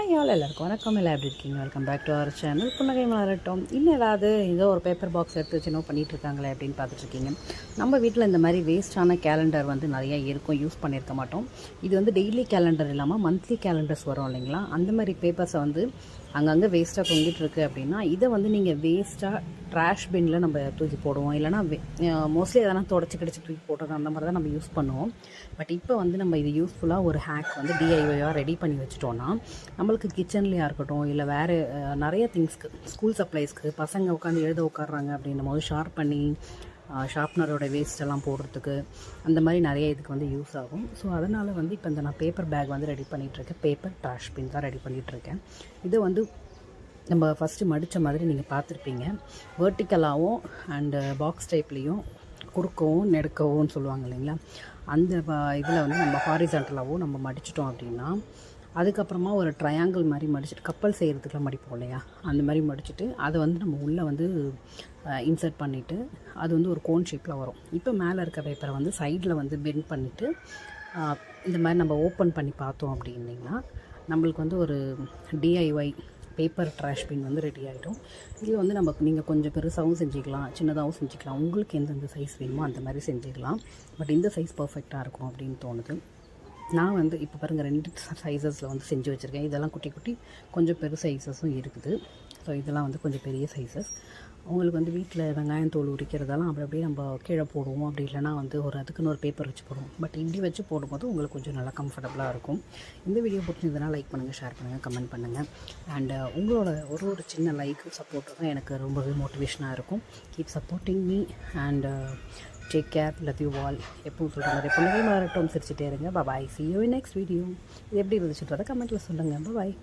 Hi all எல்லாருக்கும் வணக்கம். எல்லாம் எப்படி இருக்கீங்க? Welcome back to our channel புன்னகை மலரட்டும். இன்னும் ஏதாவது ஏதோ ஒரு பேப்பர் பாக்ஸ் எடுத்து வச்சு என்ன பண்ணிகிட்டு இருக்காங்களே அப்படின்னு பார்த்துட்ருக்கீங்க. நம்ம வீட்டில் இந்த மாதிரி வேஸ்ட்டான கேலண்டர் வந்து நிறையா இருக்கும், யூஸ் பண்ணியிருக்க மாட்டோம். இது வந்து டெய்லி கேலண்டர் இல்லாமல் மந்த்லி கேலண்டர்ஸ் வரும் இல்லைங்களா? அந்த மாதிரி பேப்பர்ஸை வந்து அங்கங்கே வேஸ்ட்டாக தொங்கிட்டு இருக்கு அப்படின்னா இதை வந்து நீங்கள் வேஸ்ட்டாக ட்ராஷ் பின்னில் நம்ம தூக்கி போடுவோம். இல்லைனா மோஸ்ட்லி எதனா தொடச்சி கிடச்சி தூக்கி போடுறது அந்த மாதிரி தான் நம்ம யூஸ் பண்ணுவோம். பட் இப்போ வந்து நம்ம இது யூஸ்ஃபுல்லாக ஒரு ஹேக் வந்து டிஐஒயாக ரெடி பண்ணி வச்சிட்டோன்னா நம்மளுக்கு கிச்சன்லேயா இருக்கட்டும், இல்லை வேறு நிறைய திங்ஸ்க்கு, ஸ்கூல் சப்ளைஸ்க்கு பசங்க உட்காந்து எழுத உட்காடுறாங்க அப்படின்னும் போது ஷார்ப் பண்ணி ஷார்ப்னரோட வேஸ்ட்டெல்லாம் போடுறதுக்கு அந்த மாதிரி நிறைய இதுக்கு வந்து யூஸ் ஆகும். ஸோ அதனால் வந்து இப்போ நான் பேப்பர் பேக் வந்து ரெடி பண்ணிகிட்ருக்கேன். பேப்பர் ட்ராஷ் பின் தான் ரெடி பண்ணிகிட்ருக்கேன். இதை வந்து நம்ம ஃபஸ்ட்டு மடித்த மாதிரி நீங்கள் பார்த்துருப்பீங்க. வேர்ட்டிக்கலாகவும் அண்டு பாக்ஸ் டைப்லேயும் குறுக்கவும் நெடுக்கவும் சொல்லுவாங்க இல்லைங்களா? அந்த இதில் வந்து நம்ம ஹாரிசான்டலாகவும் நம்ம மடிச்சிட்டோம் அப்படின்னா அதுக்கப்புறமா ஒரு ட்ரையாங்கிள் மாதிரி மடிச்சுட்டு கப்பல் செய்கிறதுக்குலாம் மடிப்போம் இல்லையா? அந்த மாதிரி மடிச்சுட்டு அதை வந்து நம்ம உள்ளே வந்து இன்சர்ட் பண்ணிவிட்டு அது வந்து ஒரு கோன் ஷேப்பில் வரும். இப்போ மேலே இருக்க பேப்பரை வந்து சைடில் வந்து பெண்ட் பண்ணிவிட்டு இந்த மாதிரி நம்ம ஓப்பன் பண்ணி பார்த்தோம் அப்படின்னிங்கன்னா நம்மளுக்கு வந்து ஒரு டிஐஒய் பேப்பர் ட்ராஷ் பின் வந்து ரெடி ஆகிடும். இதில் வந்து நீங்கள் கொஞ்சம் பெருசாகவும் செஞ்சுக்கலாம், சின்னதாகவும் செஞ்சுக்கலாம். உங்களுக்கு எந்தெந்த சைஸ் வேணுமோ அந்த மாதிரி செஞ்சுக்கலாம். பட் இந்த சைஸ் பர்ஃபெக்டாக இருக்கும் அப்படின்னு தோணுது. நான் வந்து இப்போ பாருங்கள் 2 சைஸஸில் வந்து செஞ்சு வச்சுருக்கேன். இதெல்லாம் குட்டி குட்டி கொஞ்சம் பெரிய சைஸஸும் இருக்குது. ஸோ இதெல்லாம் வந்து கொஞ்சம் பெரிய சைஸஸ். உங்களுக்கு வந்து வீட்டில் வெங்காயம் தோல் உரிக்கிறதெல்லாம் அப்படி அப்படியே நம்ம கீழே போடுவோம். அப்படி இல்லைனா வந்து அதுக்குன்னு ஒரு பேப்பர் வச்சு போடுவோம். பட் இப்படி வச்சு போடும்போது உங்களுக்கு கொஞ்சம் நல்லா கம்ஃபர்டபுளாக இருக்கும். இந்த வீடியோ பிடிச்சிருந்ததுனா லைக் பண்ணுங்கள், ஷேர் பண்ணுங்கள், கமெண்ட் பண்ணுங்கள். அண்டு உங்களோட ஒரு சின்ன லைக் சப்போர்ட்டு தான் எனக்கு ரொம்பவே மோட்டிவேஷனாக இருக்கும். Keep supporting me and take care. Love you all. எப்பவும் சொல்கிற மாதிரி புன்னகை மலரட்டும், சிரிச்சுட்டே இருங்க. பாய். See you in next video. இது எப்படி இருந்துச்சுன்றதை கமெண்ட்டில் சொல்லுங்கள். பாய்.